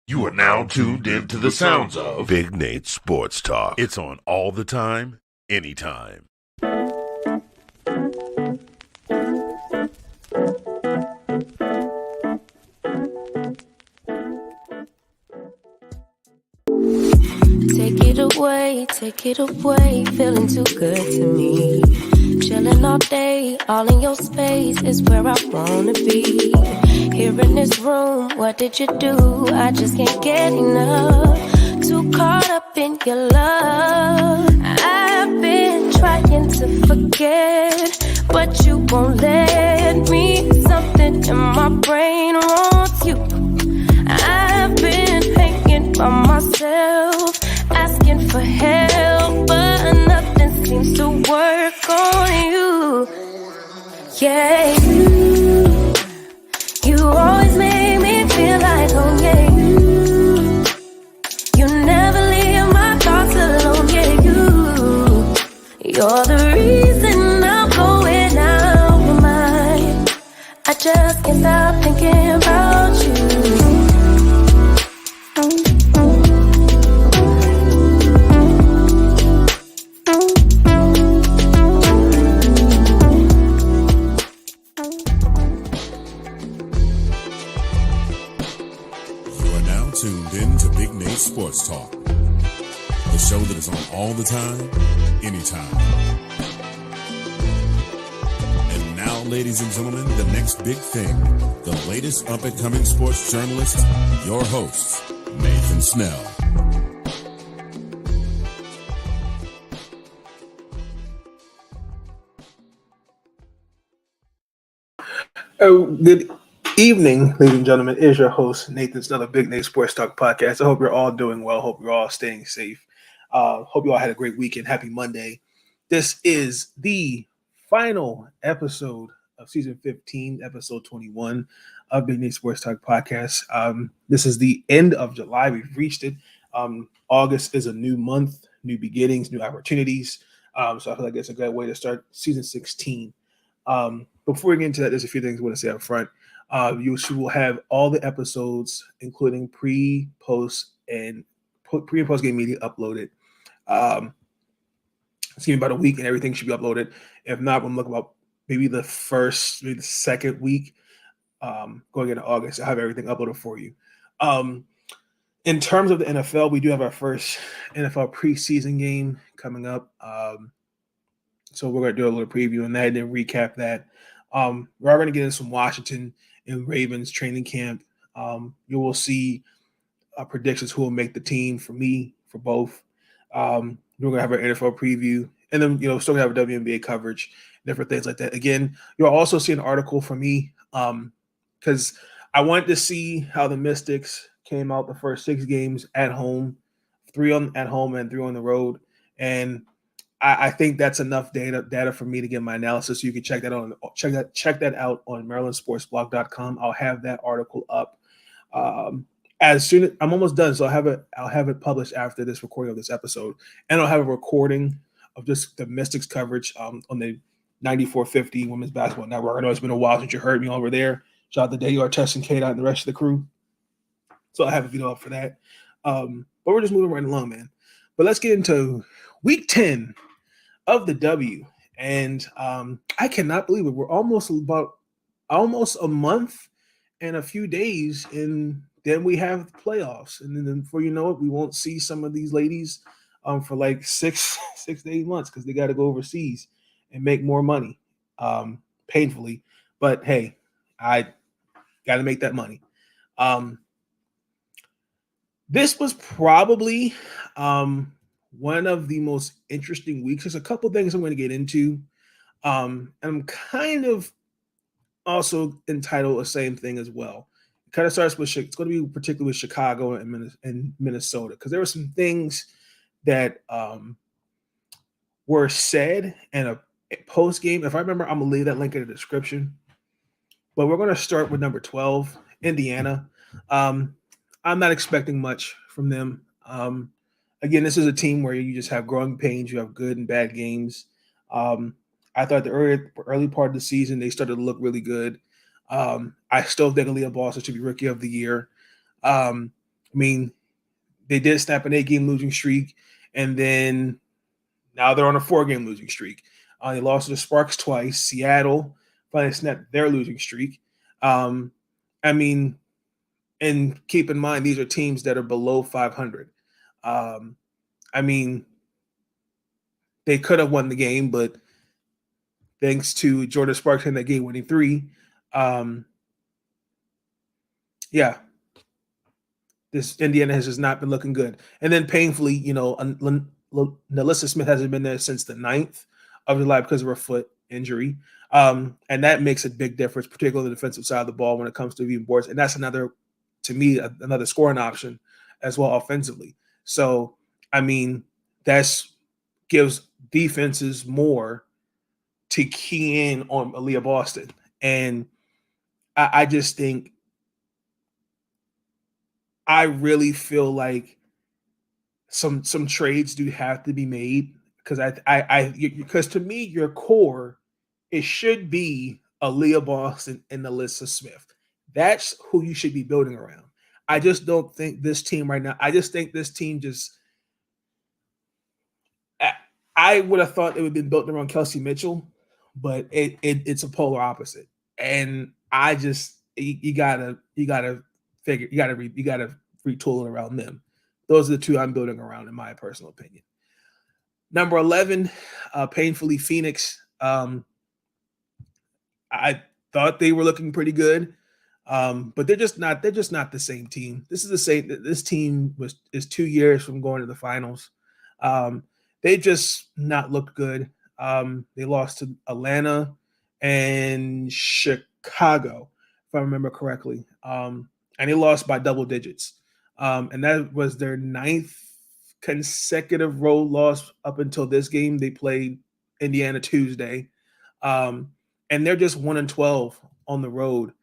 You are now tuned into the sounds of Big Nate Sports Talk. It's on all the time, anytime. Take it away, feeling too good to me. Chilling all day, all in your space is where I wanna be. Here in this room, what did you do? I just can't get enough. Too caught up in your love. I've been trying to forget, but you won't let me. Something in my brain wants you. I've been hanging by myself, asking for help, but nothing seems to work on you. Yeah, you always make me feel like, oh yeah, you never leave my thoughts alone, yeah, you're the reason I'm going out of my mind. I just can't stop thinking about you. Tuned in to Big Nate Sports Talk, the show that is on all the time, anytime. And now, ladies and gentlemen, the next big thing, the latest up-and-coming sports journalist, your host, Nathan Snell. Good evening, ladies and gentlemen. Is your host Nathan Snell of Big Nate Sports Talk Podcast. I hope you're all doing well. Hope you're all staying safe. Hope you all had a great weekend. Happy Monday. This is the final episode of season 15, episode 21 of Big Nate Sports Talk Podcast. This is the end of July. We've reached it. August is a new month, new beginnings, new opportunities. So I feel like it's a good way to start season 16. Before we get into that, there's a few things I want to say up front. You will have all the episodes, including pre, post game media uploaded. It's gonna be about a week, and everything should be uploaded. If not, I'm looking about maybe the second week, going into August. I'll have everything uploaded for you. In terms of the NFL, we do have our first NFL preseason game coming up. So we're going to do a little preview on that and then recap that. We are going to get into some Washington and Ravens training camp. You will see predictions who will make the team for me, for both. We're going to have our NFL preview. And then, still going to have WNBA coverage, different things like that. Again, you'll also see an article from me because I wanted to see how the Mystics came out the first 6 games at home, 3 at home and 3 on the road. And I think that's enough data for me to get my analysis. So you can check that out on MarylandSportsBlog.com. I'll have that article up as soon as I'm almost done. So I'll have it published after this recording of this episode, and I'll have a recording of just the Mystics coverage on the 9450 Women's Basketball Network. I know it's been a while since you heard me over there. Shout out to Dayo, Tess, and Kate and the rest of the crew. So I have a video up for that. But we're just moving right along, man. But let's get into week 10 of the W, and I cannot believe it. We're almost a month and a few days, and then we have the playoffs, and then before you know it, we won't see some of these ladies for like 6 to 8 months because they got to go overseas and make more money, painfully. But hey, I got to make that money. This was probably one of the most interesting weeks. There's a couple things I'm going to get into. And I'm kind of also entitled the same thing as well. It kind of starts with, it's going to be particularly with Chicago and Minnesota, because there were some things that were said in a post game. If I remember, I'm going to leave that link in the description. But we're going to start with number 12, Indiana. I'm not expecting much from them. Again, this is a team where you just have growing pains. You have good and bad games. I thought the early part of the season, they started to look really good. I still think Aaliyah Boston should be Rookie of the Year. I mean, they did snap an 8-game losing streak, and then now they're on a 4-game losing streak. They lost to the Sparks twice. Seattle finally snapped their losing streak. I mean, and keep in mind, these are teams that are below 500. I mean, they could have won the game, but thanks to Jordan Sparks hitting that game-winning three, yeah, this Indiana has just not been looking good. And then painfully, you know, Nalissa Smith hasn't been there since the 9th of July because of her foot injury. And that makes a big difference, particularly on the defensive side of the ball when it comes to viewing boards. And that's another, to me, another scoring option as well offensively. So, I mean, that's gives defenses more to key in on Aaliyah Boston. And I just think I really feel like some trades do have to be made because because to me, your core, it should be Aaliyah Boston and Alyssa Smith. That's who you should be building around. I just don't think this team right now. I just think this team just. I would have thought it would have been built around Kelsey Mitchell, but it's a polar opposite. And I just you gotta retool it around them. Those are the two I'm building around, in my personal opinion. Number 11, painfully Phoenix. I thought they were looking pretty good, but they're just not the same team. This team is 2 years from going to the finals. They just not looked good. They lost to Atlanta and Chicago, if I remember correctly. And they lost by double digits. And that was their 9th consecutive road loss up until this game. They played Indiana Tuesday. And they're just 1-12 on the road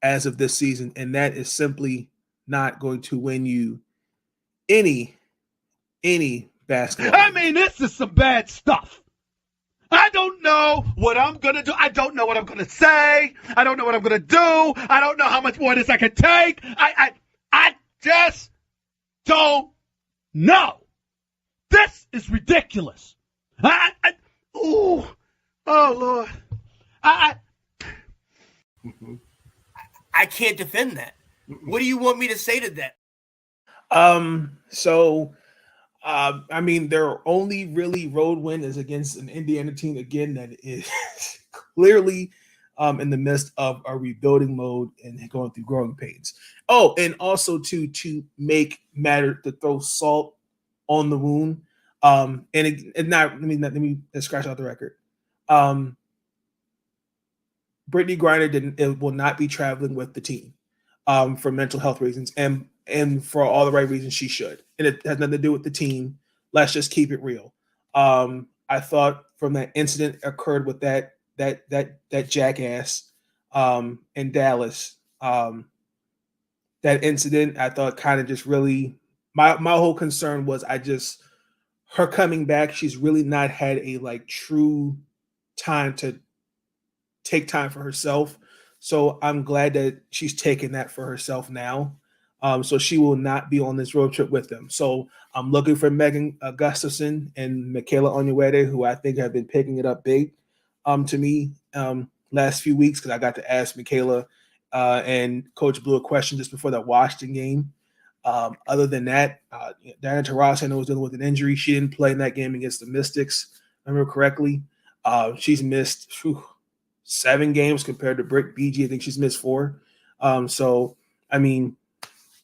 as of this season. And that is simply not going to win you any basketball. I mean, this is some bad stuff. I don't know what I'm going to do. I don't know what I'm going to say. I don't know what I'm going to do. I don't know how much more of this I can take. I just don't know. This is ridiculous. Oh, Lord. I can't defend that. What do you want me to say to that? I mean, their only really road win is against an Indiana team, again, that is clearly in the midst of a rebuilding mode and going through growing pains. Oh, and also to make matter, to throw salt on the wound. Let me scratch out the record. Brittany Griner will not be traveling with the team for mental health reasons, and for all the right reasons she should. And it has nothing to do with the team. Let's just keep it real. I thought from that incident occurred with that jackass in Dallas. That incident, I thought, kind of just really my whole concern was her coming back. She's really not had a true time to take time for herself. So I'm glad that she's taken that for herself now. So she will not be on this road trip with them. So I'm looking for Megan Gustafson and Michaela Onyeweide, who I think have been picking it up big to me last few weeks, because I got to ask Michaela and Coach Blue a question just before that Washington game. Other than that, Diana Taurasi, I know, was dealing with an injury. She didn't play in that game against the Mystics, if I remember correctly. She's missed 7 games compared to Britt BG. I think she's missed 4. So, I mean,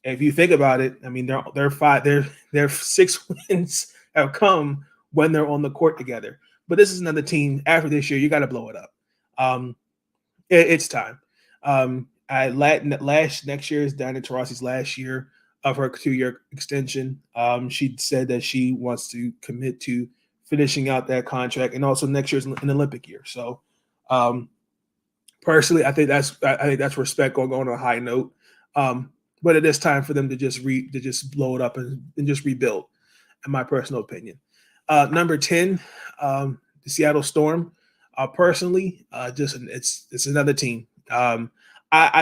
if you think about it, I mean, their 6 wins have come when they're on the court together. But this is another team. After this year, you got to blow it up. It's time. Next year is Diana Taurasi's last year of her 2-year extension. She said that she wants to commit to finishing out that contract, and also next year's an Olympic year. So, personally, I think that's respect going on a high note. But it is time for them to just blow it up and just rebuild, in my personal opinion. Number 10, the Seattle Storm. Personally, it's another team. I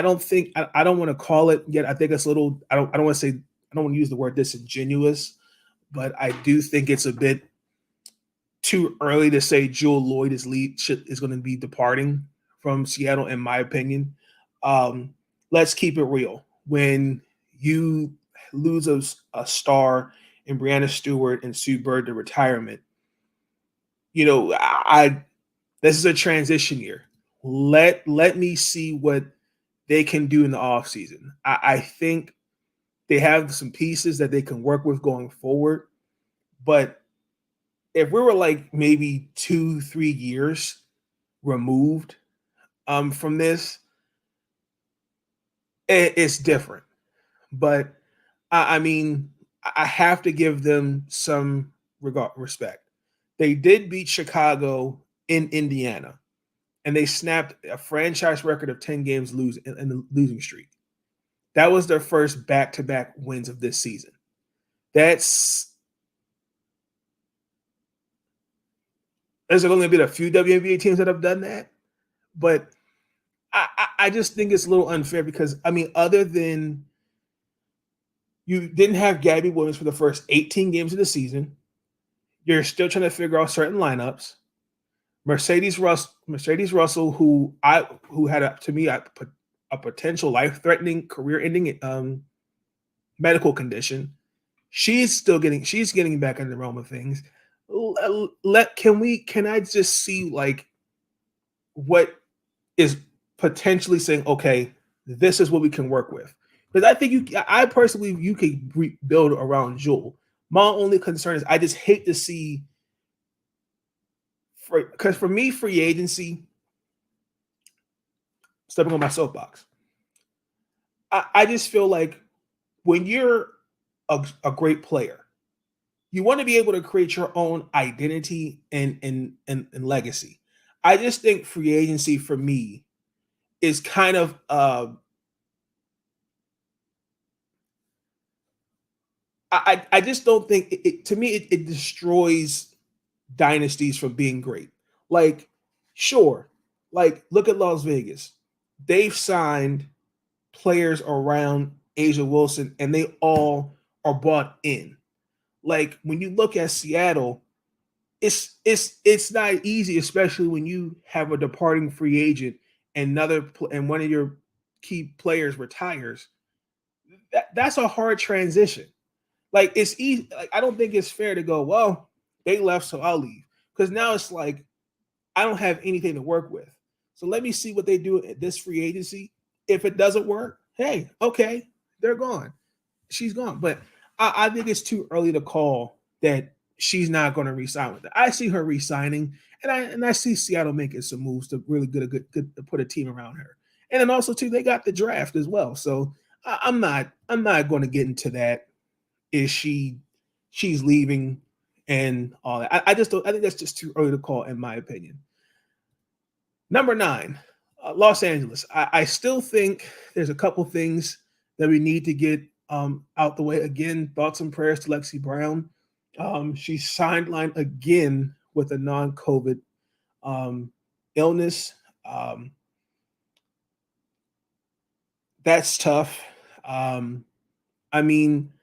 don't want to call it yet. I think it's a little. I don't want to say I don't want to use the word disingenuous, but I do think it's a bit too early to say Jewel Lloyd is going to be departing from Seattle, in my opinion. Let's keep it real. When you lose a star in Brianna Stewart and Sue Bird to retirement, this is a transition year. Let me see what they can do in the offseason. I think they have some pieces that they can work with going forward. But if we were like maybe 2-3 years removed from this, it's different. But I mean, I have to give them some respect. They did beat Chicago in Indiana, and they snapped a franchise record of 10 games in the losing streak. That was their first back-to-back wins of this season. There's only been a few WNBA teams that have done that, but I just think it's a little unfair because, I mean, other than you didn't have Gabby Williams for the first 18 games of the season, you're still trying to figure out certain lineups. Mercedes Russell, who had to me a potential life-threatening, career-ending medical condition, she's getting back in the realm of things. Can I just see like what is potentially saying, okay, this is what we can work with? Because I personally believe you could build around Jewel. My only concern is I just hate to see, because for me, free agency, stepping on my soapbox, I just feel like when you're a great player, you want to be able to create your own identity and legacy. I just think free agency for me is kind of I just don't think to me it destroys dynasties from being great. Like, sure, like look at Las Vegas. They've signed players around Asia Wilson and they all are bought in. Like when you look at Seattle, it's not easy, especially when you have a departing free agent and one of your key players retires. That's a hard transition. Like it's easy. Like I don't think it's fair to go, well, they left, so I'll leave. Because now it's like I don't have anything to work with. So let me see what they do at this free agency. If it doesn't work, hey, okay, they're gone. She's gone. But I think it's too early to call that she's not going to resign with it. I see her resigning, and I see Seattle making some moves to really good to put a team around her. And then also too, they got the draft as well. So I'm not going to get into that. Is she's leaving and all that? I just don't. I think that's just too early to call, in my opinion. Number 9, Los Angeles. I still think there's a couple things that we need to get out the way. Again, thoughts and prayers to Lexi Brown. She's sidelined again with a non-COVID illness. That's tough. I mean,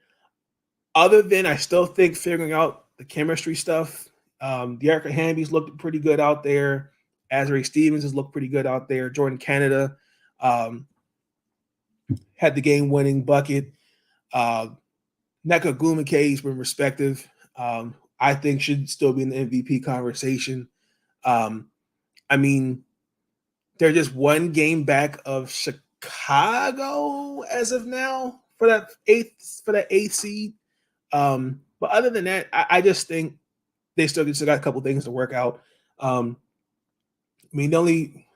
other than I still think figuring out the chemistry stuff, Dearica Hamby's looked pretty good out there. Azari Stevens has looked pretty good out there. Jordan Canada had the game-winning bucket. Nneka Ogwumike's been respective. I think should still be in the MVP conversation. I mean, they're just one game back of Chicago as of now for that eighth seed. But other than that, I just think they still got a couple things to work out. I mean, only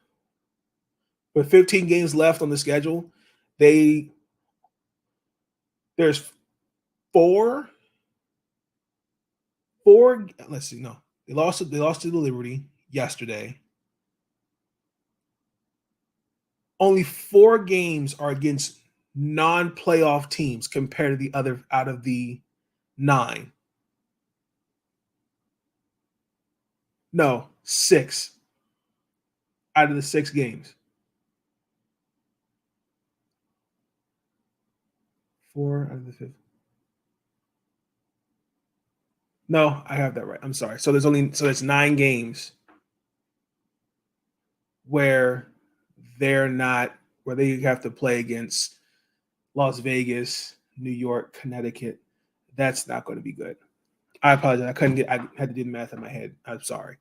with 15 games left on the schedule, there's 4. Let's see, no, they lost to the Liberty yesterday. Only 4 games are against non-playoff teams compared to the other out of the 9. No, 6 out of the 6 games. 4 out of the 5. No, I have that right. I'm sorry. So there's 9 games where where they have to play against Las Vegas, New York, Connecticut. That's not going to be good. I apologize. I had to do the math in my head. I'm sorry.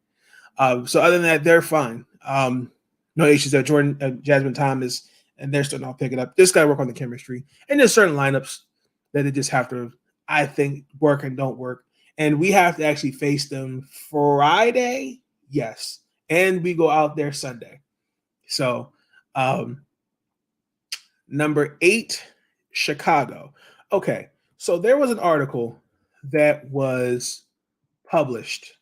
So other than that, they're fine. No issues there. Jordan, Jasmine Thomas, and they're starting to pick it up. Just got to work on the chemistry. And there's certain lineups that they just have to, I think, work and don't work. And we have to actually face them Friday. Yes. And we go out there Sunday. So number 8, Chicago. Okay. So there was an article that was published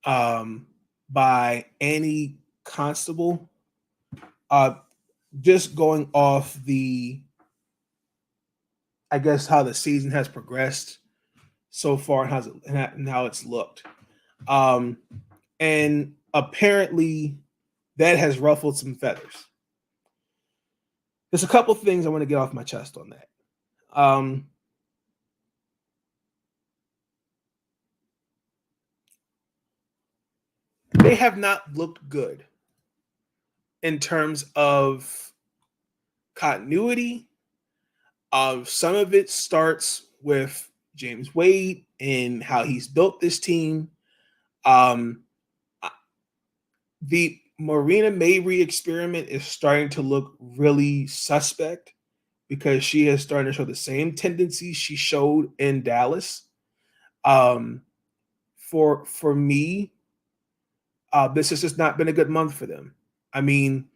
by Annie Constable, just going off I guess how the season has progressed so far and how it's looked. And apparently that has ruffled some feathers. There's a couple things I want to get off my chest on that. They have not looked good in terms of continuity. Some of it starts with James Wade and how he's built this team. The Marina Mabry experiment is starting to look really suspect because she has started to show the same tendencies she showed in Dallas. For me, this has just not been a good month for them. I mean,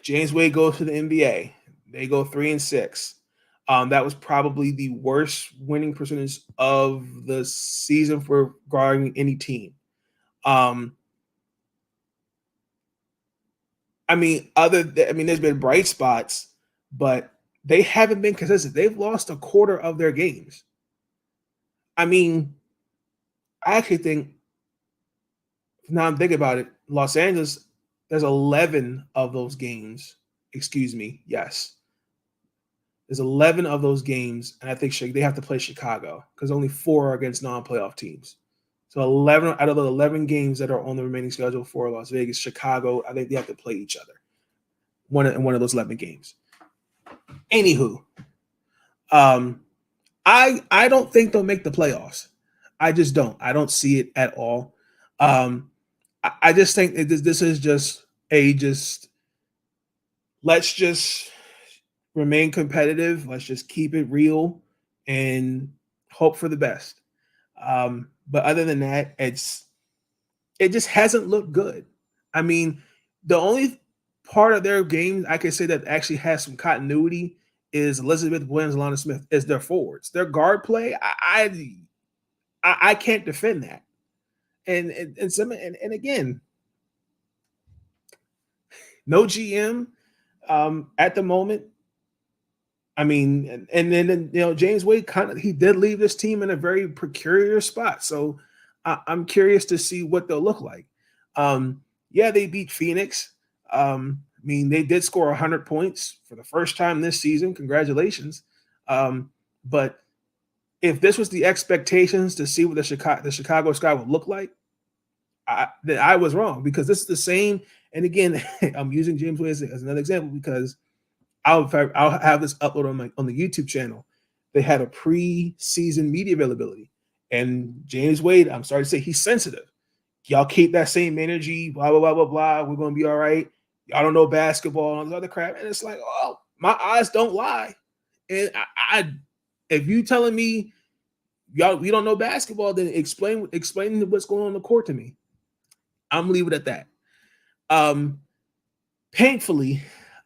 James Wade goes to the NBA. They go 3-6. That was probably the worst winning percentage of the season for guarding any team. There's been bright spots, but they haven't been consistent. They've lost a quarter of their games. I actually think, now I'm thinking about it, Los Angeles, there's 11 of those games. Excuse me. Yes. There's 11 of those games, and I think they have to play Chicago because only 4 are against non-playoff teams. So 11 out of the 11 games that are on the remaining schedule for Las Vegas, Chicago, I think they have to play each other one of those 11 games. Anywho, I don't think they'll make the playoffs. I just don't. I don't see it at all. I just think this is just let's just remain competitive. Let's just keep it real and hope for the best. But other than that, it just hasn't looked good. I mean, the only part of their game I can say that actually has some continuity is Elizabeth Williams and Lana Smith is their forwards. Their guard play, I can't defend that. And again, no GM at the moment. I mean, and then James Wade he did leave this team in a very precarious spot. So I'm curious to see what they'll look like. Yeah, they beat Phoenix. They did score 100 points for the first time this season. Congratulations. But if this was the expectations to see what the Chicago Sky would look like, then I was wrong, because this is the same. And again, I'm using James Wade as another example because I'll have this upload on the YouTube channel. They had a pre-season media availability, and James Wade, I'm sorry to say, he's sensitive. Y'all keep that same energy, blah blah blah blah blah. We're gonna be all right. Y'all don't know basketball and all this other crap, and it's like, oh, my eyes don't lie. And I if you telling me we don't know basketball, then explain what's going on the court to me. I'm leaving it at that. Painfully,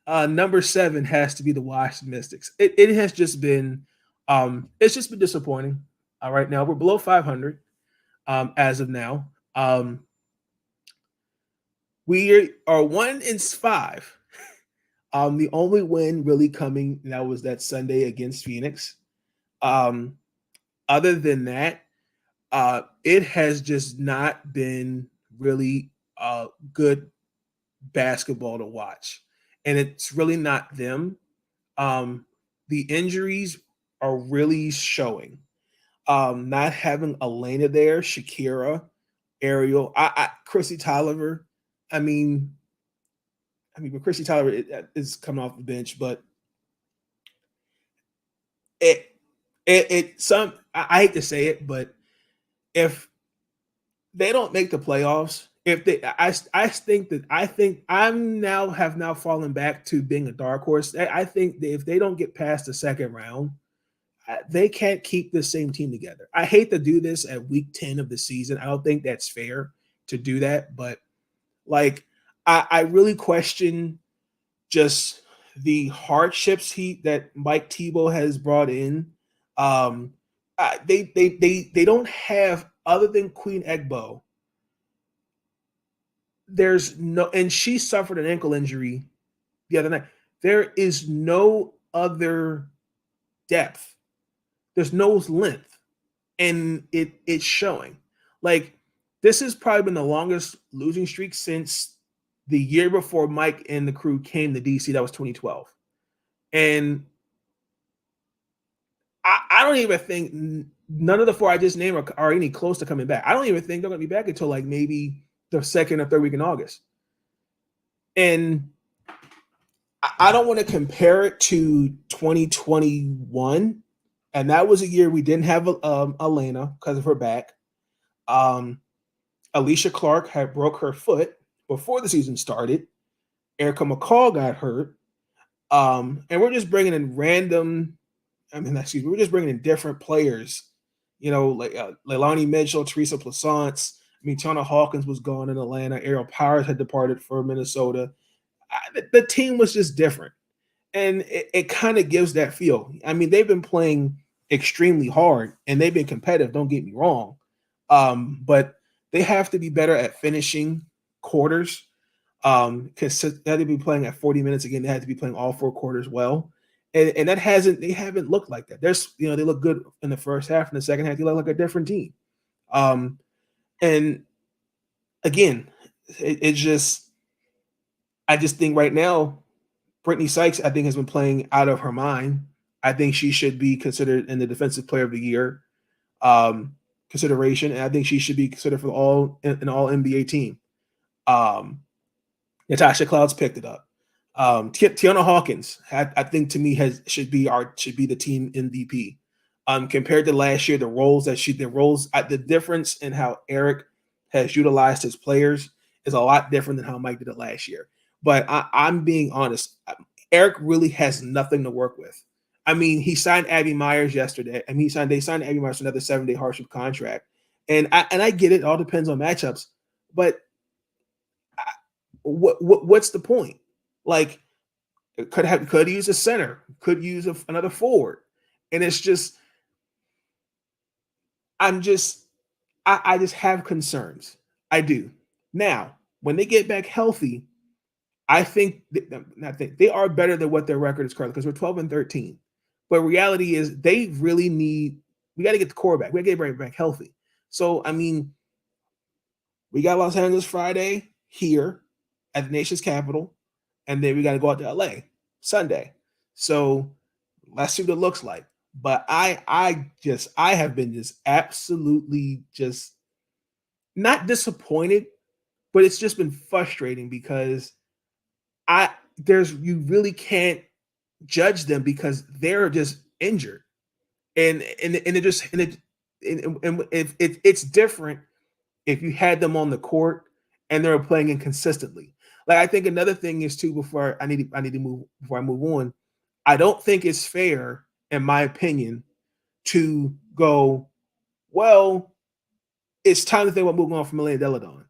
number 7 has to be the Washington Mystics. It has just been it's just been disappointing. Right now we're below 500 as of now. We are 1-5. The only win really coming, that was that Sunday against Phoenix. Other than that, it has just not been really good basketball to watch. And it's really not them. The injuries are really showing. Not having Elena there, Shakira, Ariel, Chrissy Tolliver. But Chrissy Tolliver is coming off the bench, but I hate to say it, but if they don't make the playoffs, if they, I think have now fallen back to being a dark horse. I think that if they don't get past the second round, they can't keep the same team together. I hate to do this at week 10 of the season. I don't think that's fair to do that, but like I really question just the hardships that Mike Tebow has brought in. They don't have, other than Queen Egbo. There's no, and she suffered an ankle injury the other night. There is no other depth. There's no length, and it's showing. Like, this has probably been the longest losing streak since the year before Mike and the crew came to DC. That was 2012, and I don't even think none of the four I just named are any close to coming back. I don't even think they're going to be back until like maybe the second or third week in August. And I don't want to compare it to 2021. And that was a year we didn't have Elena because of her back. Alicia Clark had broke her foot before the season started. Erica McCall got hurt. And we're just bringing in we're just bringing in different players. Like Leilani Mitchell, Teresa Plaisance. Tiana Hawkins was gone in Atlanta. Ariel Powers had departed for Minnesota. The team was just different. And it kind of gives that feel. They've been playing extremely hard, and they've been competitive, don't get me wrong. But they have to be better at finishing quarters. Because they had to be playing at 40 minutes again. They had to be playing all four quarters well. And they haven't looked like that. They look good in the first half. In the second half, they look like a different team. And again, I just think right now, Brittany Sykes, I think, has been playing out of her mind. I think she should be considered in the Defensive Player of the Year consideration, and I think she should be considered for an all NBA team. Natasha Clouds picked it up. Tiana Hawkins, I think, to me should be the team MVP. Compared to last year, the difference in how Eric has utilized his players is a lot different than how Mike did it last year. But I'm being honest, Eric really has nothing to work with. He signed Abby Myers yesterday. They signed Abby Myers for another 7-day hardship contract, and I get it. It all depends on matchups, but what's the point? Like, could use a center, could use another forward, and it's just, I just have concerns. I do. Now, when they get back healthy, I think they are better than what their record is currently, because we're 12-13. But reality is, we got to get the core back. We got to get everybody back healthy. So, we got Los Angeles Friday here at the nation's capital, and then we got to go out to LA Sunday. So let's see what it looks like. But I have been just absolutely just not disappointed, but it's just been frustrating because you really can't judge them because they're just injured, and it's different if you had them on the court and they're playing inconsistently. Like, I think another thing is too, before I move on, I don't think it's fair, in my opinion, to go, well, it's time to think about moving on from Elena Deladon.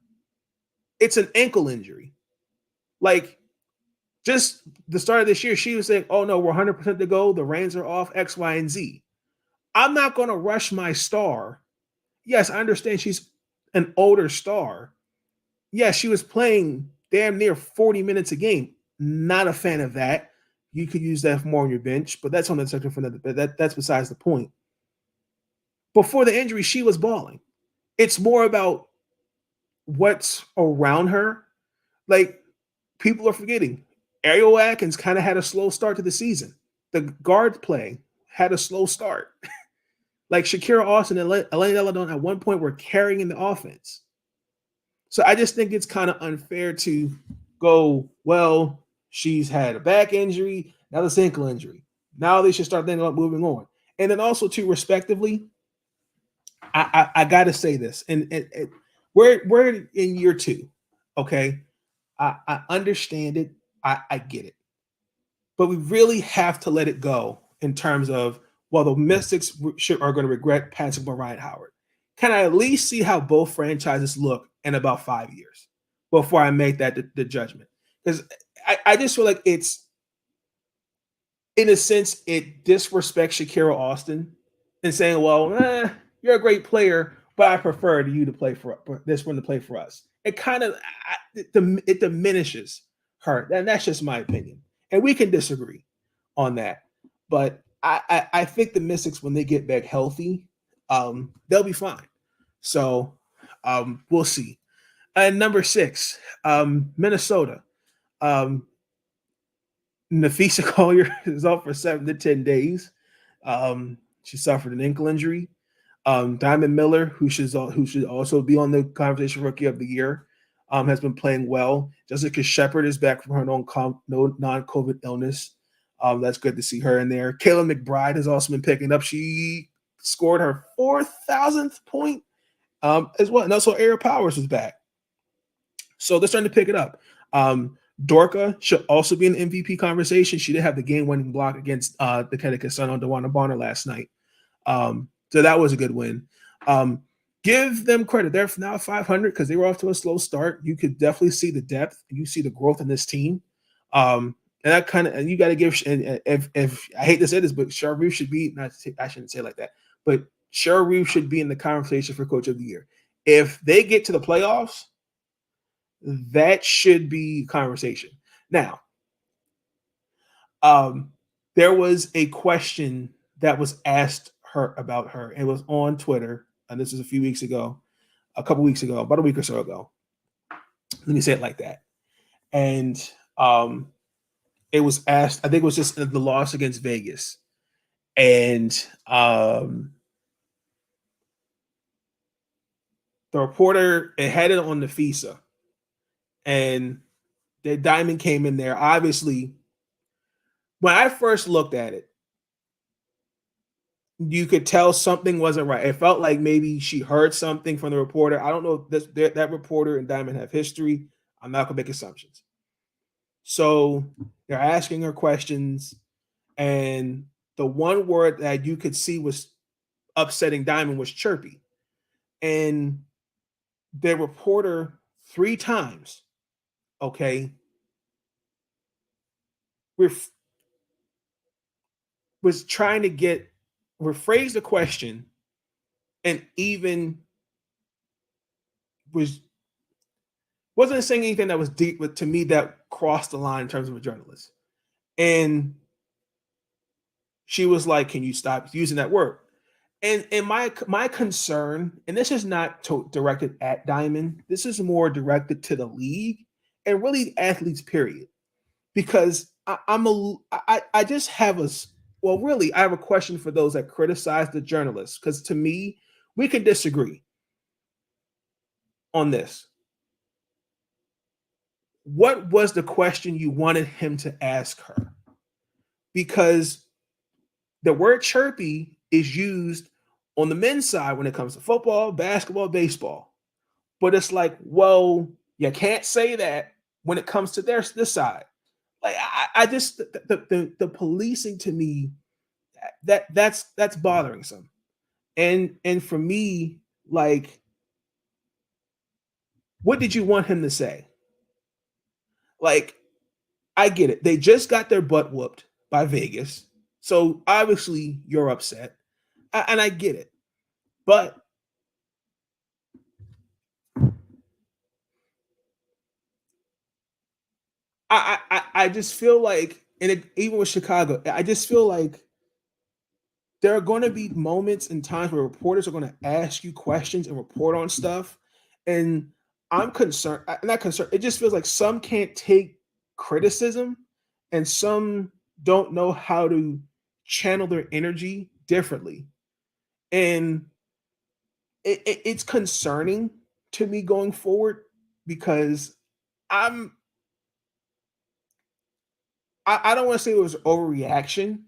It's an ankle injury. Like, just the start of this year, she was saying, oh no, we're 100% to go. The reins are off, X, Y, and Z. I'm not going to rush my star. Yes, I understand she's an older star. Yes, she was playing damn near 40 minutes a game. Not a fan of that. You could use that more on your bench, but that's on the section for another. That's besides the point. Before the injury, she was balling. It's more about what's around her. Like, people are forgetting, Ariel Atkins kind of had a slow start to the season. The guard play had a slow start. Like Shakira Austin and Elena Deladon at one point were carrying the offense. So I just think it's kind of unfair to go, well, she's had a back injury, now this ankle injury. Now they should start thinking about moving on. And then also, too, respectively, I got to say this, and we're in year 2, okay? I understand it, I get it, but we really have to let it go in terms of, well, the Mystics are going to regret passing Mariah Howard. Can I at least see how both franchises look in about 5 years before I make that the judgment? Because I just feel like it's, in a sense, it disrespects Shakira Austin and saying, well, you're a great player, but I prefer you to play for this one to play for us. It kind of it diminishes her, and that's just my opinion. And we can disagree on that, but I think the Mystics, when they get back healthy, they'll be fine. So we'll see. And number 6, Minnesota. Nafisa Collier is out for 7 to 10 days. She suffered an ankle injury. Diamond Miller, who should also be on the conversation Rookie of the Year, has been playing well. Jessica Shepard is back from her non-COVID illness. That's good to see her in there. Kayla McBride has also been picking up. She scored her 4,000th point as well. And also Eric Powers is back. So they're starting to pick it up. Dorka should also be in the MVP conversation. She did have the game-winning block against the Connecticut Sun on DeWanna Bonner last night. So that was a good win. Give them credit. They're now 500 because they were off to a slow start. You could definitely see the depth. You see the growth in this team. And that and you got to give, and if I hate to say this, but Cheryl Reeve should be, I shouldn't say it like that, but Cheryl Reeve should be in the conversation for Coach of the Year. If they get to the playoffs, that should be conversation. Now, there was a question that was asked her about her. It was on Twitter, and this was a couple weeks ago, about a week or so ago. Let me say it like that. And it was asked, I think it was just the loss against Vegas. And the reporter, it had it on the FISA. And the diamond came in there. Obviously, when I first looked at it, you could tell something wasn't right. It felt like maybe she heard something from the reporter. I don't know if that reporter and Diamond have history. I'm not going to make assumptions. So they're asking her questions, and the one word that you could see was upsetting Diamond was chirpy. And the reporter 3 times, okay, was trying to rephrase the question, and even wasn't saying anything that was deep, but to me that crossed the line in terms of a journalist. And she was like, "Can you stop using that word?" And my concern, and this is not directed at Diamond, this is more directed to the league and really athletes, period. Because I just have I have a question for those that criticize the journalists, because to me, we can disagree on this. What was the question you wanted him to ask her? Because the word chirpy is used on the men's side when it comes to football, basketball, baseball. But it's like, well, you can't say that when it comes to this side. Like I just the policing to me, that's bothering some. And for me, like, what did you want him to say? Like, I get it. They just got their butt whooped by Vegas. So obviously you're upset. And I get it. But I just feel like, and even with Chicago, I just feel like there are going to be moments and times where reporters are going to ask you questions and report on stuff. And I'm concerned, not concerned. It just feels like some can't take criticism and some don't know how to channel their energy differently. And it's concerning to me going forward because I don't want to say it was overreaction.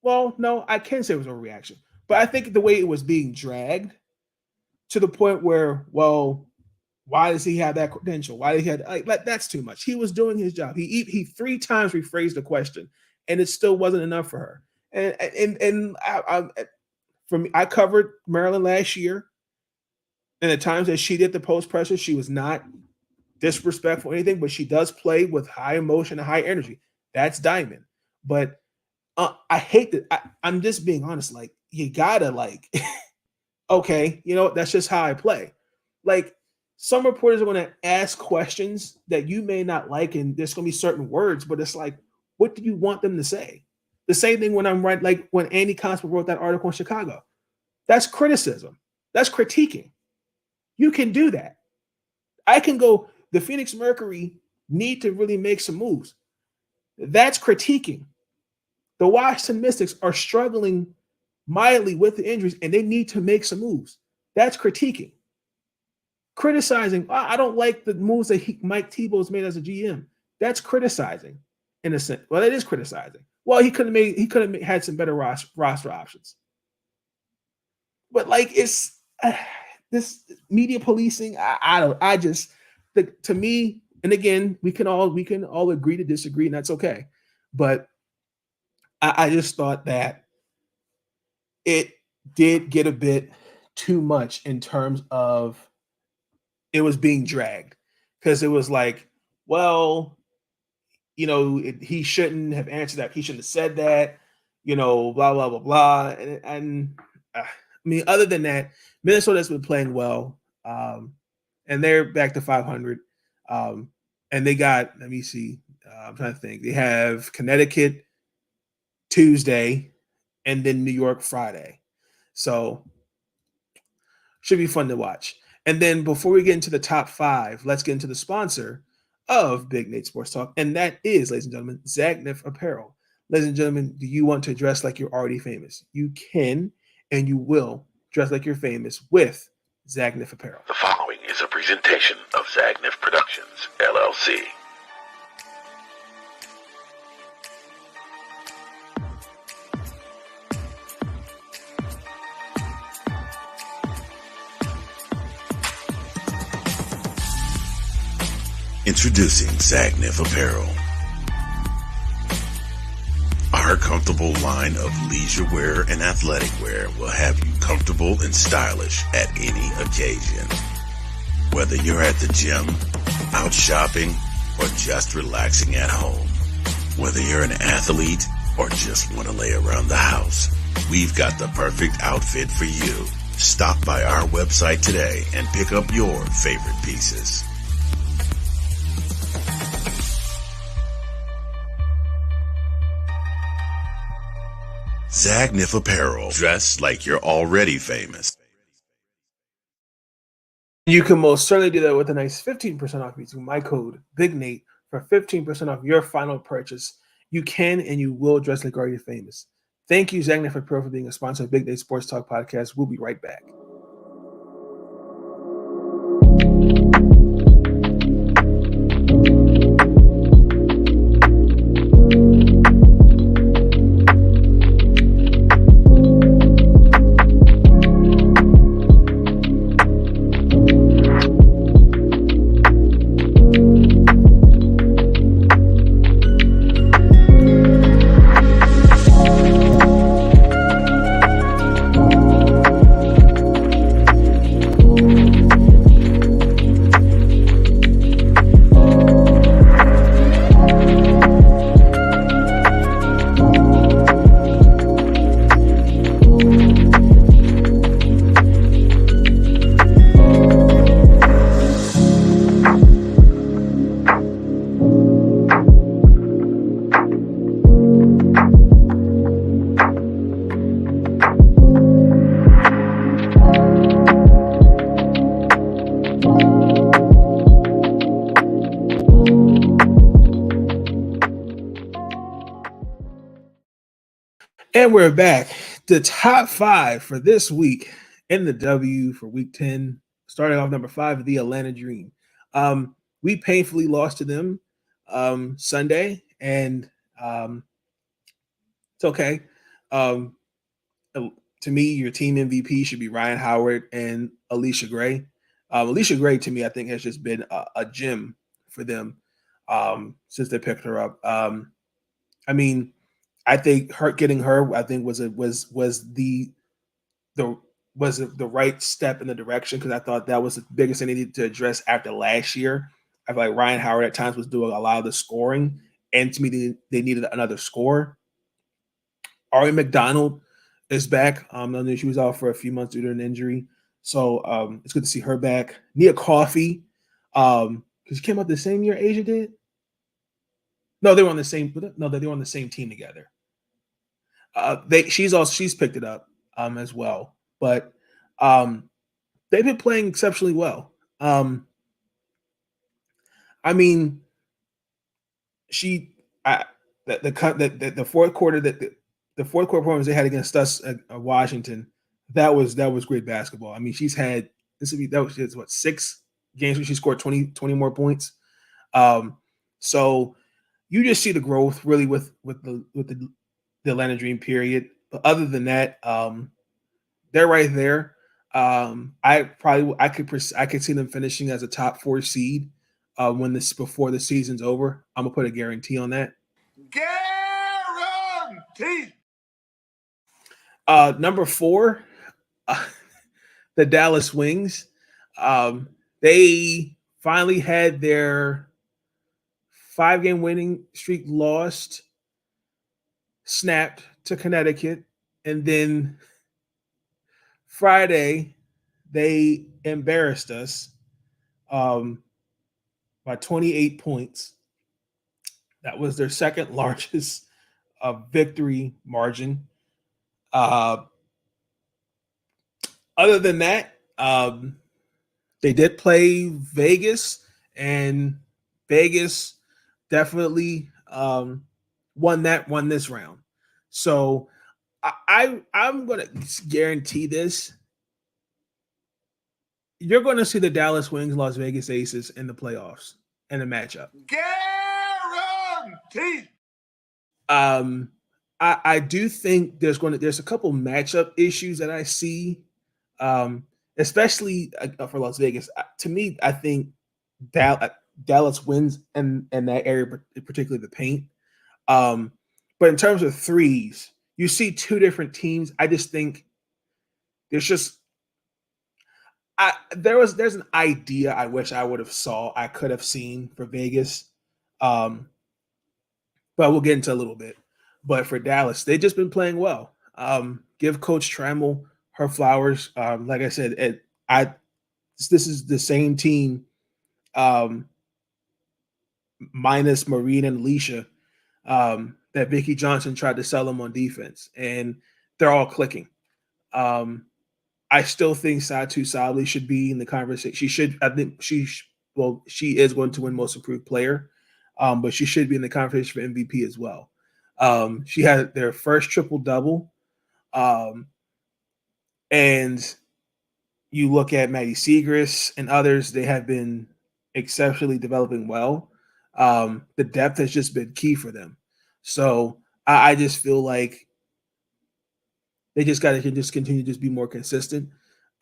Well, no, I can say it was overreaction, but I think the way it was being dragged to the point where, well, why does he have that credential? Why did he have that's too much? He was doing his job. He 3 times rephrased the question, and it still wasn't enough for her. And for me, I covered Maryland last year, and the times that she did the post pressure, she was not disrespectful or anything, but she does play with high emotion and high energy. That's Diamond. But I hate that. I'm just being honest. Like, you gotta okay, that's just how I play. Like, some reporters are going to ask questions that you may not like, and there's going to be certain words, but it's like, what do you want them to say? The same thing when I'm writing, like when Andy Constable wrote that article in Chicago. That's criticism. That's critiquing. You can do that. I can go, the Phoenix Mercury need to really make some moves. That's critiquing. The Washington Mystics are struggling mildly with the injuries, and they need to make some moves. That's critiquing. Criticizing, I don't like the moves that Mike Tebow's made as a GM. That's criticizing, in a sense. Well, it is criticizing. Well, he could have had some better roster options. But it's this media policing. To me, and again, we can all agree to disagree, and that's okay. But I just thought that it did get a bit too much in terms of it was being dragged, because it was like, well, he shouldn't have answered that. He shouldn't have said that, blah, blah, blah, blah. And I mean, other than that, Minnesota's been playing well. And they're back to 500. And they got, let me see, I'm trying to think. They have Connecticut Tuesday and then New York Friday. So should be fun to watch. And then before we get into the top 5, let's get into the sponsor of Big Nate Sports Talk. And that is, ladies and gentlemen, Zagnif Apparel. Ladies and gentlemen, do you want to dress like you're already famous? You can and you will dress like you're famous with Zagnif Apparel. The following is a presentation of Zagnif Productions, LLC. Introducing Zagnif Apparel. Our comfortable line of leisure wear and athletic wear will have you comfortable and stylish at any occasion. Whether you're at the gym, out shopping, or just relaxing at home. Whether you're an athlete or just want to lay around the house, we've got the perfect outfit for you. Stop by our website today and pick up your favorite pieces. Zagnif Apparel. Dress like you're already famous. You can most certainly do that with a nice 15% off using my code BIGNATE for 15% off your final purchase. You can and you will dress like you're already famous. Thank you, Zagnif Apparel, for being a sponsor of Big Nate Sports Talk Podcast. We'll be right back. And we're back. The top 5 for this week in the W for week 10, starting off number 5, the Atlanta Dream. We painfully lost to them Sunday, and it's okay. Um, to me, your team MVP should be Ryan Howard and Alicia Gray. Alicia Gray, to me, I think has just been a gem for them since they picked her up. I mean, I think getting her, I think was the right step in the direction, because I thought that was the biggest thing they needed to address after last year. I feel like Ryan Howard at times was doing a lot of the scoring, and to me, they needed another scorer. Ari McDonald is back. I know she was out for a few months due to an injury, so it's good to see her back. Nia Coffey, because she came out the same year Asia did. No, they were on the same. No, they were on the same team together. She's picked it up as well, but they've been playing exceptionally well. I mean, the fourth quarter the fourth quarter performance they had against us at Washington, that was great basketball. I mean, that was what, 6 games where she scored 20 more points. So you just see the growth really with the Atlanta Dream period. But other than that, they're right there. I could see them finishing as a top 4 seed before the season's over. I'm gonna put a guarantee on that. Guarantee. Number 4, the Dallas Wings. They finally had their 5-game winning streak snapped to Connecticut, and then Friday they embarrassed us by 28 points. That was their second largest victory margin. Other than that, they did play Vegas, and Vegas definitely won this round. So I'm gonna guarantee this. You're going to see the Dallas Wings, Las Vegas Aces in the playoffs in a matchup. Guarantee. I do think there's a couple matchup issues that I see, especially for Las Vegas. To me, I think Dallas wins in that area, particularly the paint. But in terms of threes, you see 2 different teams. I just think there's an idea I wish I could have seen for Vegas. But we'll get into a little bit. But for Dallas, they've just been playing well. Give Coach Trammell her flowers. Like I said, this is the same team, minus Maureen and Alicia, that Vicki Johnson tried to sell them on defense, and they're all clicking. I still think Satu Sabli should be in the conversation. She is going to win Most Improved Player, but she should be in the conversation for MVP as well. She had their first triple-double, and you look at Maddie Segrist and others, they have been exceptionally developing well. The depth has just been key for them. So I just feel like they just got to just continue to just be more consistent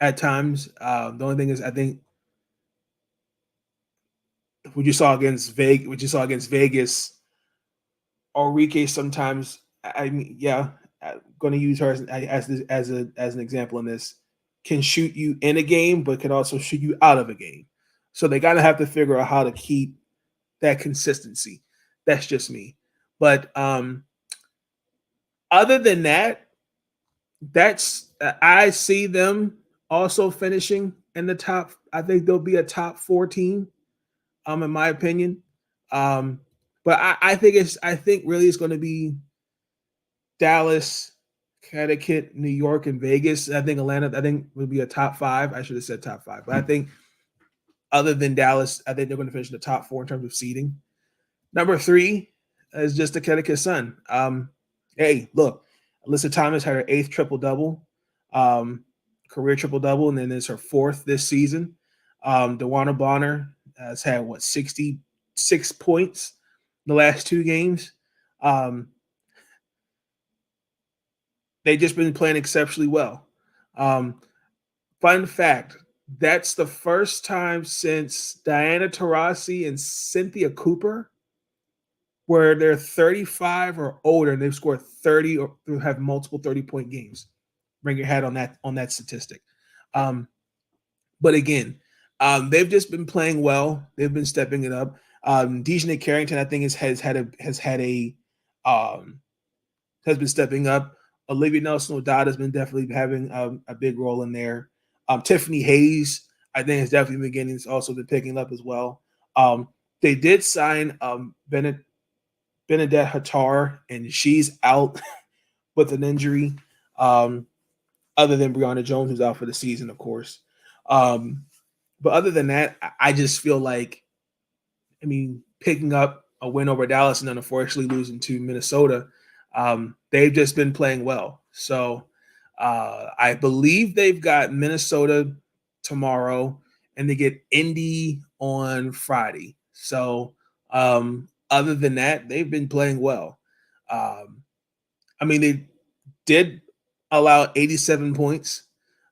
at times. The only thing is, I think what you saw against Vegas, Enrique sometimes. I mean, yeah, I'm going to use her as an example in this. Can shoot you in a game, but can also shoot you out of a game. So they got to have to figure out how to keep that consistency. That's just me. But other than that, I see them also finishing in the top. I think they'll be a top 4 team, in my opinion. But I think really it's going to be Dallas, Connecticut, New York, and Vegas. I think Atlanta, will be a top 5. I should have said top 5, but I think other than Dallas, I think they're going to finish in the top 4 in terms of seeding. Number 3 is just the Connecticut Sun. Hey, look, Alyssa Thomas had her 8th triple-double, career triple-double, and then it's her 4th this season. DeWanna Bonner has had, 66 points in the last 2 games. They've just been playing exceptionally well. Fun fact, that's the first time since Diana Taurasi and Cynthia Cooper where they're 35 or older and they've scored 30 or have multiple 30-point games. Bring your hat on that statistic. But again, they've just been playing well. They've been stepping it up. Dejanay Carrington, I think, has been stepping up. Olivia Nelson-O'Donnell has been definitely having a big role in there. Tiffany Hayes, I think, has definitely been getting also been picking up as well. They did sign Bernadette Hattar, and she's out with an injury. Other than Brianna Jones, who's out for the season, of course. But other than that, I just feel like, picking up a win over Dallas and then unfortunately losing to Minnesota, they've just been playing well. So I believe they've got Minnesota tomorrow and they get Indy on Friday. So other than that, they've been playing well. They did allow 87 points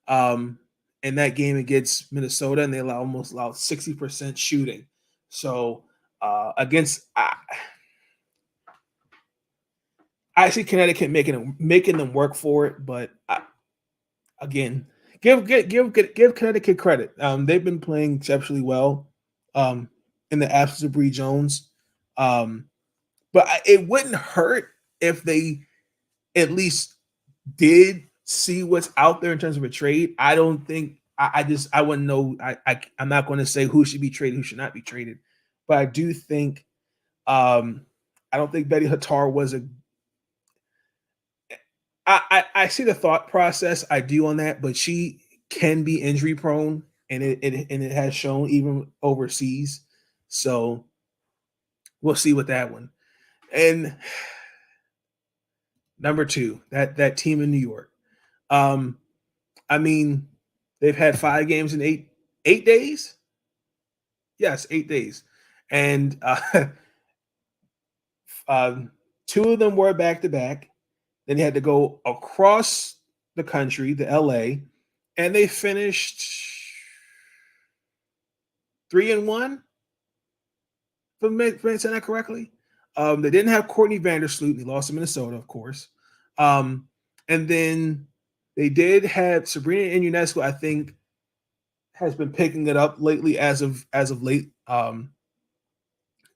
in that game against Minnesota, and they almost allowed 60% shooting. So against I see Connecticut making them work for it, but again, give Connecticut credit. They've been playing exceptionally well in the absence of Bree Jones. But it wouldn't hurt if they at least did see what's out there in terms of a trade. I don't think I wouldn't know. I'm not going to say who should be traded, who should not be traded, but I do think I don't think Betty Hattar was a. I see the thought process. I do on that, but she can be injury prone, and it has shown even overseas. So we'll see with that one. And number 2, that team in New York. They've had 5 games in 8 days. Yes, 8 days, and 2 of them were back to back. Then they had to go across the country to LA, and they finished 3-1. If I'm saying that correctly. They didn't have Courtney Vandersloot. They lost to Minnesota, of course. And then they did have Sabrina Ionescu, I think, has been picking it up lately as of late.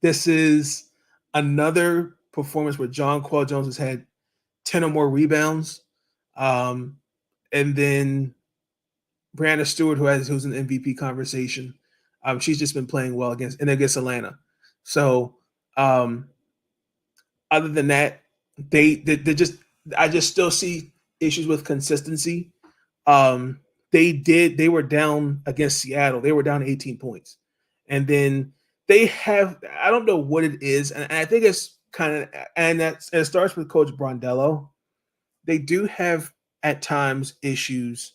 This is another performance where Jonquel Jones has had 10 or more rebounds. And then Brianna Stewart, who's in the MVP conversation, she's just been playing well against Atlanta. So other than that, I just still see issues with consistency. They were down against Seattle. They were down 18 points. And then I don't know what it is. And I think it's it starts with Coach Brondello. They do have at times issues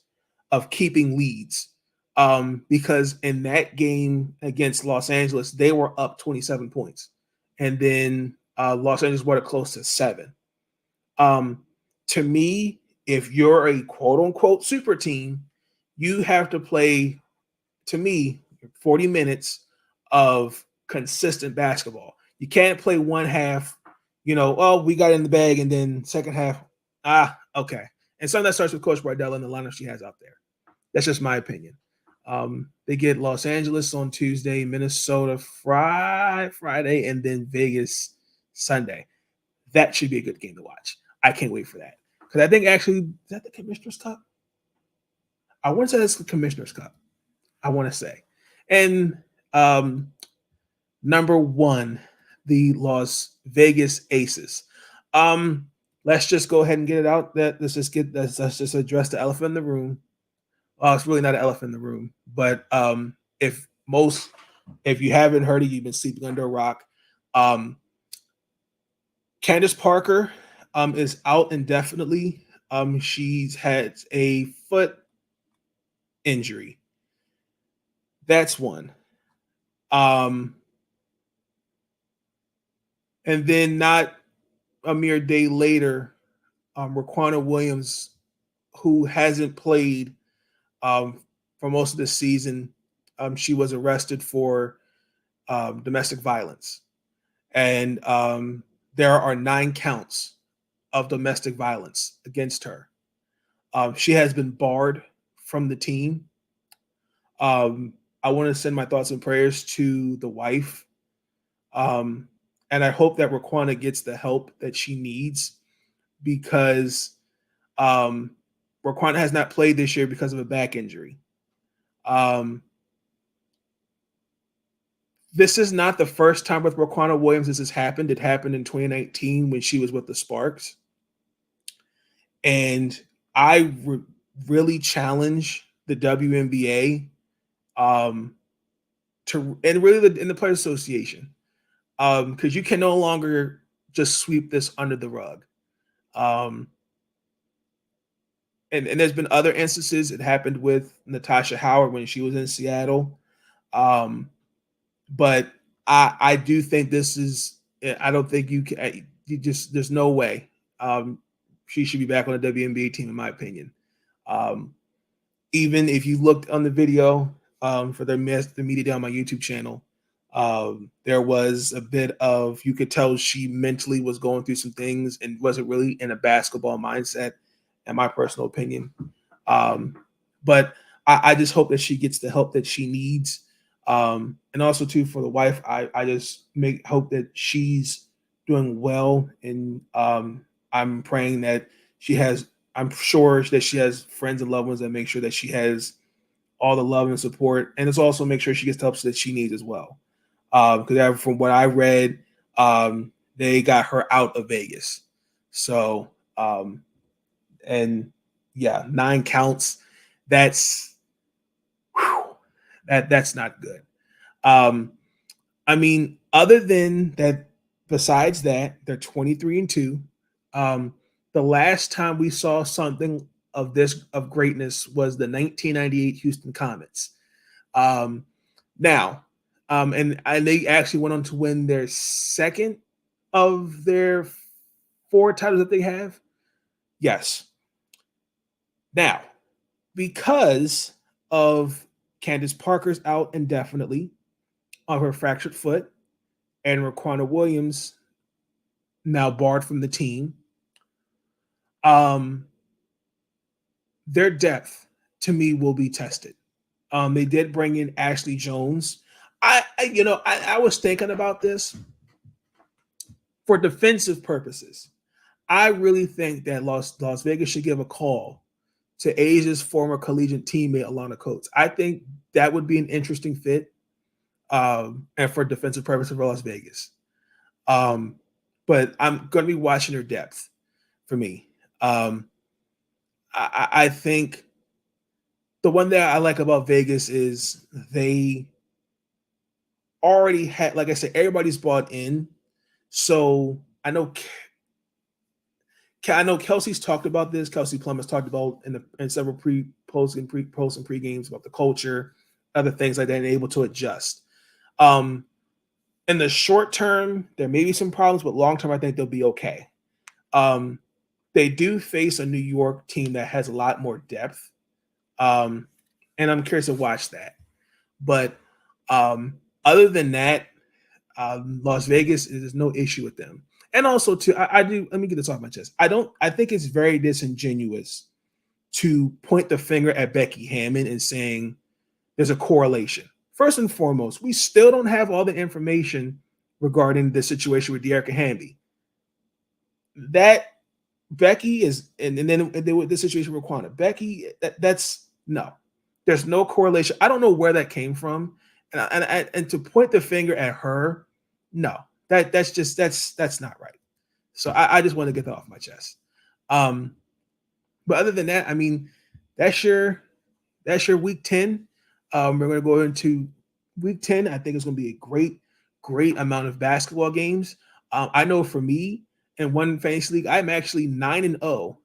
of keeping leads. Because in that game against Los Angeles, they were up 27 points. And then Los Angeles brought it close to 7. To me, if you're a quote-unquote super team, you have to play, to me, 40 minutes of consistent basketball. You can't play one half, we got in the bag, and then second half, okay. And some of that starts with Coach Bardella and the lineup she has out there. That's just my opinion. They get Los Angeles on Tuesday, Minnesota Friday, and then Vegas Sunday. That should be a good game to watch. I can't wait for that. Because I think actually, is that the Commissioner's Cup? I want to say that's the Commissioner's Cup. I want to say. And number 1, the Las Vegas Aces. Let's just go ahead and get it out. Let's just address the elephant in the room. It's really not an elephant in the room, but if you haven't heard it, you've been sleeping under a rock. Candace Parker is out indefinitely. She's had a foot injury. That's one. And then not a mere day later, Raquana Williams, who hasn't played for most of the season, she was arrested for domestic violence. And there are 9 counts of domestic violence against her. She has been barred from the team. I want to send my thoughts and prayers to the wife. And I hope that Raquana gets the help that she needs, because Raquana has not played this year because of a back injury. This is not the first time with Raquana Williams this has happened. It happened in 2019 when she was with the Sparks. And I really challenge the WNBA and really in the Players Association, because you can no longer just sweep this under the rug. And there's been other instances. It happened with Natasha Howard when she was in Seattle. But I do think this is, I don't think you can, there's no way she should be back on the WNBA team, in my opinion. Even if you looked on the video for the media day on my YouTube channel, there was a bit of, you could tell she mentally was going through some things and wasn't really in a basketball mindset, in my personal opinion. But I just hope that she gets the help that she needs. And also too, for the wife, I just hope that she's doing well. And I'm praying that I'm sure that she has friends and loved ones that make sure that she has all the love and support. And it's also make sure she gets the help that she needs as well. Because from what I read, they got her out of Vegas. So, and yeah, 9 counts. That's not good. I mean, other than that, besides that, they're 23-2. The last time we saw something of greatness was the 1998 Houston Comets. And they actually went on to win their second of their 4 titles that they have. Yes. Now, because of Candace Parker's out indefinitely on her fractured foot, and Raquana Williams now barred from the team, their depth to me will be tested. They did bring in Ashley Jones. I was thinking about this for defensive purposes. I really think that Las Vegas should give a call to Asia's former collegiate teammate Alana Coates. I think that would be an interesting fit, and for defensive purposes for Las Vegas. But I'm going to be watching her depth for me. I think the one that I like about Vegas is they already had, like I said, everybody's bought in. So I know Kelsey's talked about this. Kelsey Plum has talked about in several posts and pre games about the culture, other things like that, and able to adjust. In the short term, there may be some problems, but long term, I think they'll be okay. They do face a New York team that has a lot more depth, and I'm curious to watch that. But other than that, Las Vegas, there's no issue with them. And also, too, let me get this off my chest. I think it's very disingenuous to point the finger at Becky Hammon and saying there's a correlation. First and foremost, we still don't have all the information regarding the situation with Dearica Hamby. That Becky is, and then with this situation with Raquana, Becky, that's no. There's no correlation. I don't know where that came from, and to point the finger at her, no. That's not right. So I just want to get that off my chest. But other than that, I mean, that's your week 10. We're going to go into week 10. I think it's going to be a great amount of basketball games. I know for me, in one fantasy league. I'm actually 9-0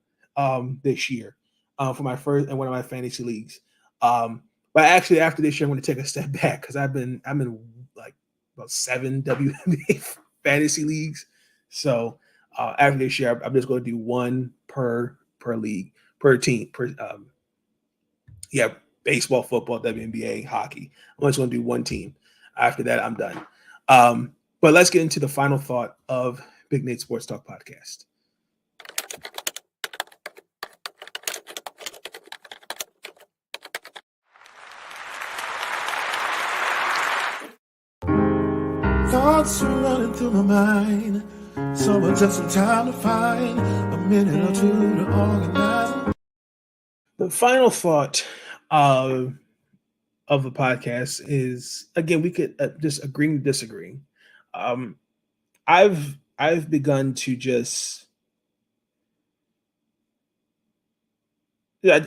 this year for my first and one of my fantasy leagues. But actually, after this year, I'm going to take a step back because I'm in like about 7 WNBA fantasy leagues. So after this year, I'm just going to do one per league, per team, baseball, football, WNBA, hockey. I'm just going to do one team. After that, I'm done. But let's get into the final thought of Big Nate Sports Talk Podcast. Thoughts are running through my mind, so I took some time to find a minute or two to organize. The final thought of the podcast is, again, we could just agree to disagree. I've begun to just, I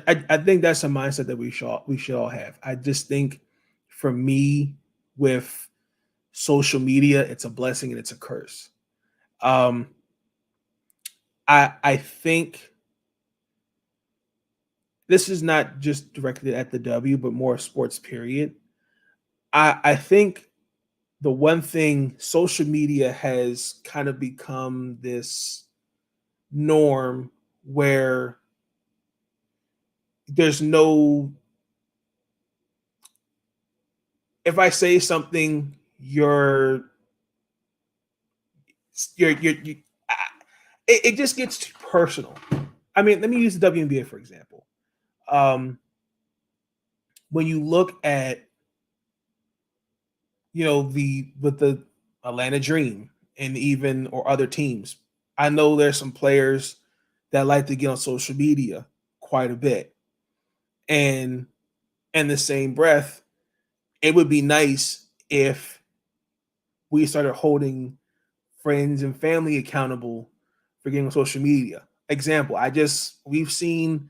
think that's a mindset that we should all have. I just think, for me, with social media, it's a blessing and it's a curse. I think this is not just directed at the W, but more sports period. I think the one thing, social media has kind of become this norm where there's no, if I say something, it just gets too personal. I mean, let me use the WNBA, for example. When you look at, with the Atlanta Dream and or other teams, I know there's some players that like to get on social media quite a bit. And in the same breath, it would be nice if we started holding friends and family accountable for getting on social media. Example, we've seen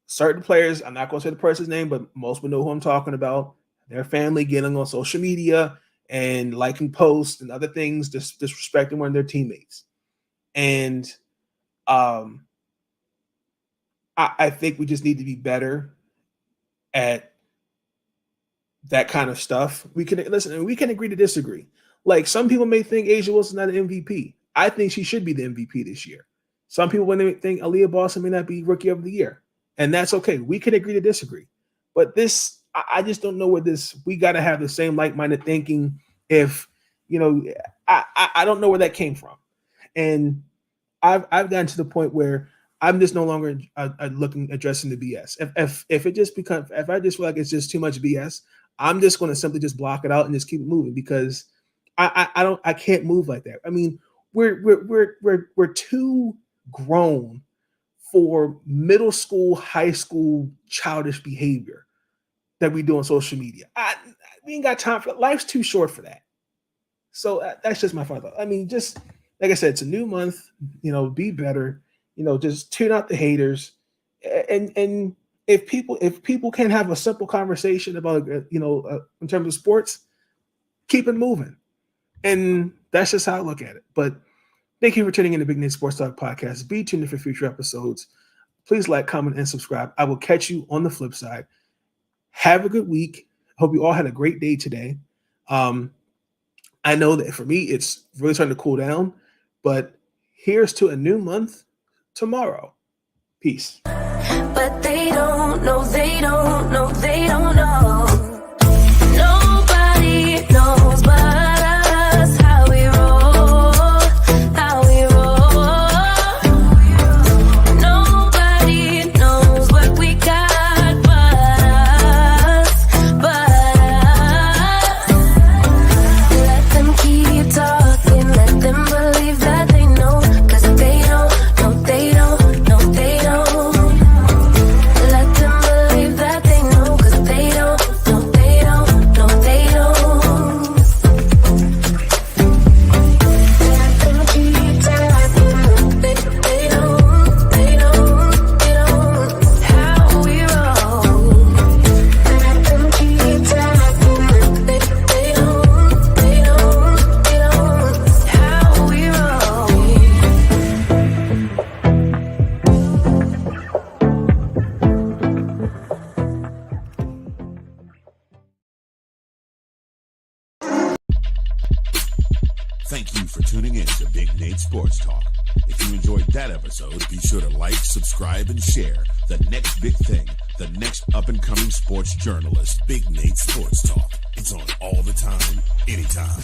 certain players, I'm not going to say the person's name, but most will know who I'm talking about, their family getting on social media and liking posts and other things, disrespecting one of their teammates. And I think we just need to be better at that kind of stuff. We can agree to disagree. Like, some people may think A'ja Wilson's not an MVP. I think she should be the MVP this year. Some people think Aaliyah Boston may not be Rookie of the Year, and that's okay. We can agree to disagree. But this, I just don't know where we got to have the same like-minded thinking. If, I don't know where that came from. And I've gotten to the point where I'm just no longer addressing the BS. If I just feel like it's just too much BS, I'm just going to simply just block it out and just keep it moving, because I can't move like that. I mean, we're too grown for middle school, high school childish behavior that we do on social media. We ain't got time for that. Life's too short for that. So that's just my final thought. I mean, just like I said, it's a new month. Be better. Just tune out the haters. And if people can have a simple conversation about in terms of sports, keep it moving. And that's just how I look at it. But thank you for tuning in to Big Nate Sports Talk Podcast. Be tuned in for future episodes. Please like, comment, and subscribe. I will catch you on the flip side. Have a good week. Hope you all had a great day today. I know that for me, it's really starting to cool down, but here's to a new month tomorrow. Peace. But they don't know, they don't know, they don't know. Nobody knows but us, how we roll, how we roll. Nobody knows what we got but us, but us. Let them keep talking, let them believe that they know, 'cause they don't, no they don't, no they don't. Let them believe that they know, 'cause they don't. Sports Talk. If you enjoyed that episode, be sure to like, subscribe, and share The Next Big Thing, the next up-and-coming sports journalist, Big Nate Sports Talk. It's on all the time, anytime.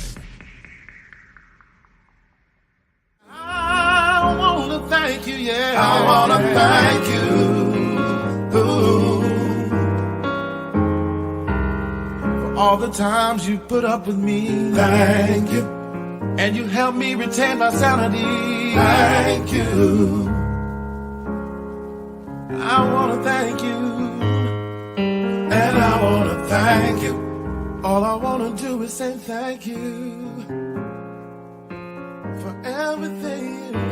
I want to thank you, yeah. I want to thank you. Ooh. For all the times you put up with me. Thank you. And you helped me retain my sanity. Thank you. I want to thank you. And I want to thank you. All I want to do is say thank you for everything.